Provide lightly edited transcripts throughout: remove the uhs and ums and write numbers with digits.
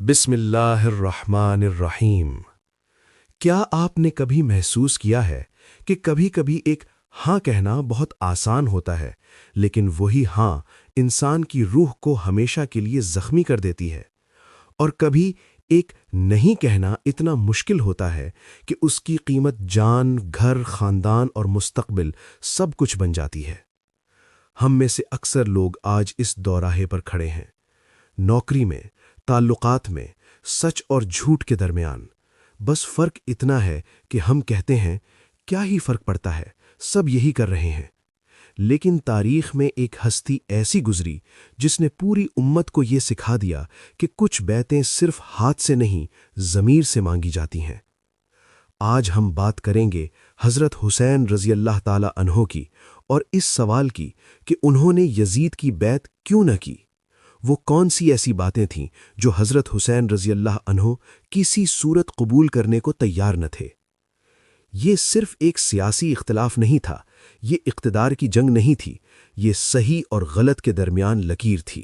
بسم اللہ الرحمن الرحیم۔ کیا آپ نے کبھی محسوس کیا ہے کہ کبھی کبھی ایک ہاں کہنا بہت آسان ہوتا ہے، لیکن وہی ہاں انسان کی روح کو ہمیشہ کے لیے زخمی کر دیتی ہے؟ اور کبھی ایک نہیں کہنا اتنا مشکل ہوتا ہے کہ اس کی قیمت جان، گھر، خاندان اور مستقبل سب کچھ بن جاتی ہے۔ ہم میں سے اکثر لوگ آج اس دوراہے پر کھڑے ہیں، نوکری میں، تعلقات میں، سچ اور جھوٹ کے درمیان۔ بس فرق اتنا ہے کہ ہم کہتے ہیں کیا ہی فرق پڑتا ہے، سب یہی کر رہے ہیں۔ لیکن تاریخ میں ایک ہستی ایسی گزری جس نے پوری امت کو یہ سکھا دیا کہ کچھ بیعتیں صرف ہاتھ سے نہیں، ضمیر سے مانگی جاتی ہیں۔ آج ہم بات کریں گے حضرت حسین رضی اللہ تعالی عنہ کی، اور اس سوال کی کہ انہوں نے یزید کی بیعت کیوں نہ کی۔ وہ کون سی ایسی باتیں تھیں جو حضرت حسین رضی اللہ عنہ کسی صورت قبول کرنے کو تیار نہ تھے؟ یہ صرف ایک سیاسی اختلاف نہیں تھا، یہ اقتدار کی جنگ نہیں تھی، یہ صحیح اور غلط کے درمیان لکیر تھی۔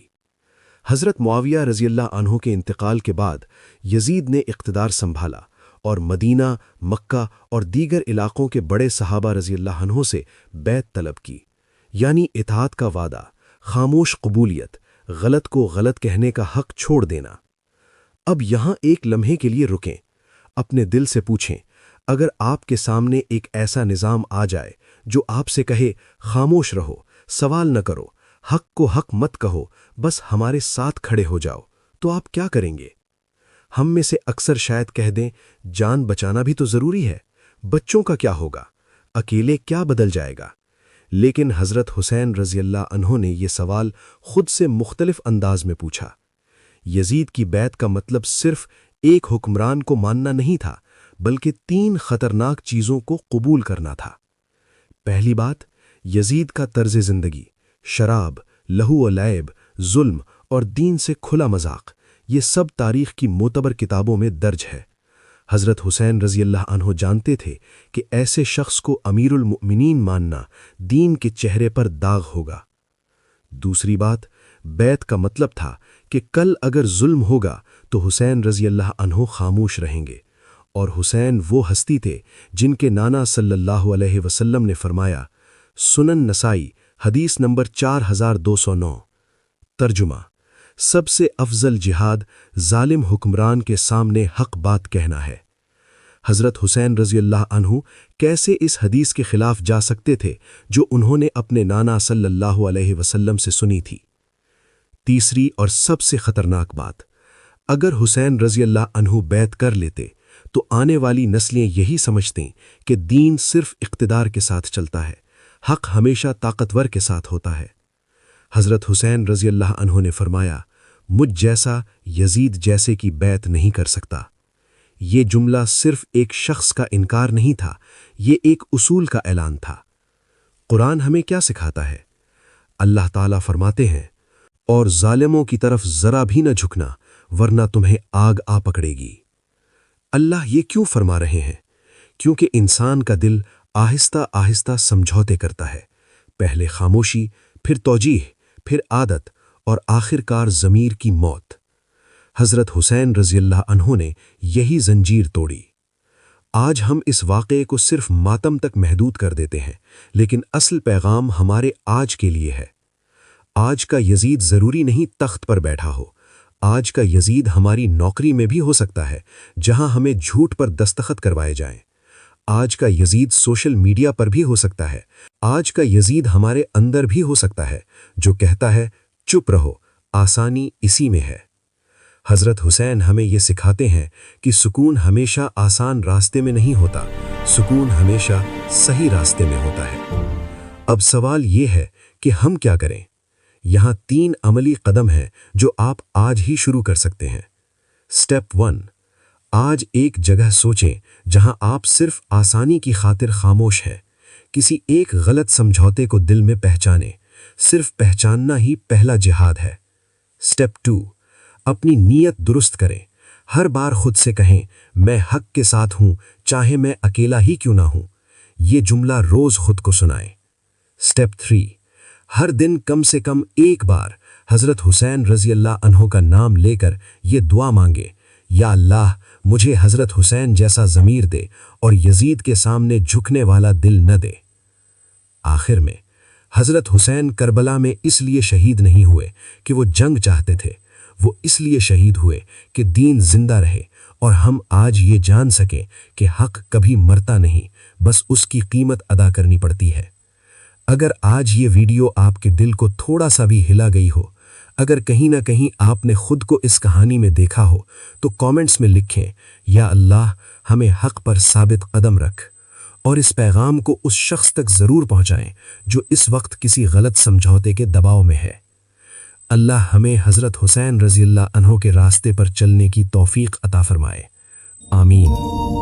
حضرت معاویہ رضی اللہ عنہ کے انتقال کے بعد یزید نے اقتدار سنبھالا اور مدینہ، مکہ اور دیگر علاقوں کے بڑے صحابہ رضی اللہ عنہ سے بیعت طلب کی، یعنی اطاعت کا وعدہ، خاموش قبولیت، غلط کو غلط کہنے کا حق چھوڑ دینا۔ اب یہاں ایک لمحے کے لیے رکیں، اپنے دل سے پوچھیں، اگر آپ کے سامنے ایک ایسا نظام آ جائے جو آپ سے کہے خاموش رہو، سوال نہ کرو، حق کو حق مت کہو، بس ہمارے ساتھ کھڑے ہو جاؤ، تو آپ کیا کریں گے؟ ہم میں سے اکثر شاید کہہ دیں جان بچانا بھی تو ضروری ہے، بچوں کا کیا ہوگا، اکیلے کیا بدل جائے گا؟ لیکن حضرت حسین رضی اللہ عنہ نے یہ سوال خود سے مختلف انداز میں پوچھا۔ یزید کی بیعت کا مطلب صرف ایک حکمران کو ماننا نہیں تھا، بلکہ 3 خطرناک چیزوں کو قبول کرنا تھا۔ پہلی بات، یزید کا طرز زندگی، شراب، لہو و لعب، ظلم اور دین سے کھلا مذاق، یہ سب تاریخ کی معتبر کتابوں میں درج ہے۔ حضرت حسین رضی اللہ عنہ جانتے تھے کہ ایسے شخص کو امیر المؤمنین ماننا دین کے چہرے پر داغ ہوگا۔ دوسری بات، بیعت کا مطلب تھا کہ کل اگر ظلم ہوگا تو حسین رضی اللہ عنہ خاموش رہیں گے، اور حسین وہ ہستی تھے جن کے نانا صلی اللہ علیہ وسلم نے فرمایا، سنن نسائی حدیث نمبر 4209، ترجمہ: سب سے افضل جہاد ظالم حکمران کے سامنے حق بات کہنا ہے۔ حضرت حسین رضی اللہ عنہ کیسے اس حدیث کے خلاف جا سکتے تھے جو انہوں نے اپنے نانا صلی اللہ علیہ وسلم سے سنی تھی؟ تیسری اور سب سے خطرناک بات، اگر حسین رضی اللہ عنہ بیعت کر لیتے تو آنے والی نسلیں یہی سمجھتیں کہ دین صرف اقتدار کے ساتھ چلتا ہے، حق ہمیشہ طاقتور کے ساتھ ہوتا ہے۔ حضرت حسین رضی اللہ عنہ نے فرمایا، مجھ جیسا یزید جیسے کی بیعت نہیں کر سکتا۔ یہ جملہ صرف ایک شخص کا انکار نہیں تھا، یہ ایک اصول کا اعلان تھا۔ قرآن ہمیں کیا سکھاتا ہے؟ اللہ تعالیٰ فرماتے ہیں، اور ظالموں کی طرف ذرا بھی نہ جھکنا ورنہ تمہیں آگ آ پکڑے گی۔ اللہ یہ کیوں فرما رہے ہیں؟ کیونکہ انسان کا دل آہستہ آہستہ سمجھوتے کرتا ہے، پہلے خاموشی، پھر توجیہ، پھر عادت، اور آخر کار ضمیر کی موت۔ حضرت حسین رضی اللہ عنہ نے یہی زنجیر توڑی۔ آج ہم اس واقعے کو صرف ماتم تک محدود کر دیتے ہیں، لیکن اصل پیغام ہمارے آج کے لیے ہے۔ آج کا یزید ضروری نہیں تخت پر بیٹھا ہو، آج کا یزید ہماری نوکری میں بھی ہو سکتا ہے جہاں ہمیں جھوٹ پر دستخط کروائے جائیں۔ آج کا یزید سوشل میڈیا پر بھی ہو سکتا ہے، آج کا یزید ہمارے اندر بھی ہو سکتا ہے جو کہتا ہے چپ رہو، آسانی اسی میں ہے۔ حضرت حسین ہمیں یہ سکھاتے ہیں کہ سکون ہمیشہ آسان راستے میں نہیں ہوتا، سکون ہمیشہ صحیح راستے میں ہوتا ہے۔ اب سوال یہ ہے کہ ہم کیا کریں؟ یہاں 3 عملی قدم ہیں جو آپ آج ہی شروع کر سکتے ہیں۔ سٹیپ 1، آج ایک جگہ سوچیں جہاں آپ صرف آسانی کی خاطر خاموش ہیں، کسی ایک غلط سمجھوتے کو دل میں پہچانیں، صرف پہچاننا ہی پہلا جہاد ہے۔ سٹیپ 2، اپنی نیت درست کریں، ہر بار خود سے کہیں میں حق کے ساتھ ہوں چاہے میں اکیلا ہی کیوں نہ ہوں، یہ جملہ روز خود کو سنائیں۔ سٹیپ 3، ہر دن کم سے کم ایک بار حضرت حسین رضی اللہ عنہ کا نام لے کر یہ دعا مانگے، یا اللہ مجھے حضرت حسین جیسا ضمیر دے اور یزید کے سامنے جھکنے والا دل نہ دے۔ آخر میں حضرت حسین کربلا میں اس لیے شہید نہیں ہوئے کہ وہ جنگ چاہتے تھے، وہ اس لیے شہید ہوئے کہ دین زندہ رہے اور ہم آج یہ جان سکیں کہ حق کبھی مرتا نہیں، بس اس کی قیمت ادا کرنی پڑتی ہے۔ اگر آج یہ ویڈیو آپ کے دل کو تھوڑا سا بھی ہلا گئی ہو، اگر کہیں نہ کہیں آپ نے خود کو اس کہانی میں دیکھا ہو، تو کامنٹس میں لکھیں، یا اللہ ہمیں حق پر ثابت قدم رکھ، اور اس پیغام کو اس شخص تک ضرور پہنچائیں جو اس وقت کسی غلط سمجھوتے کے دباؤ میں ہے۔ اللہ ہمیں حضرت حسین رضی اللہ عنہ کے راستے پر چلنے کی توفیق عطا فرمائے، آمین۔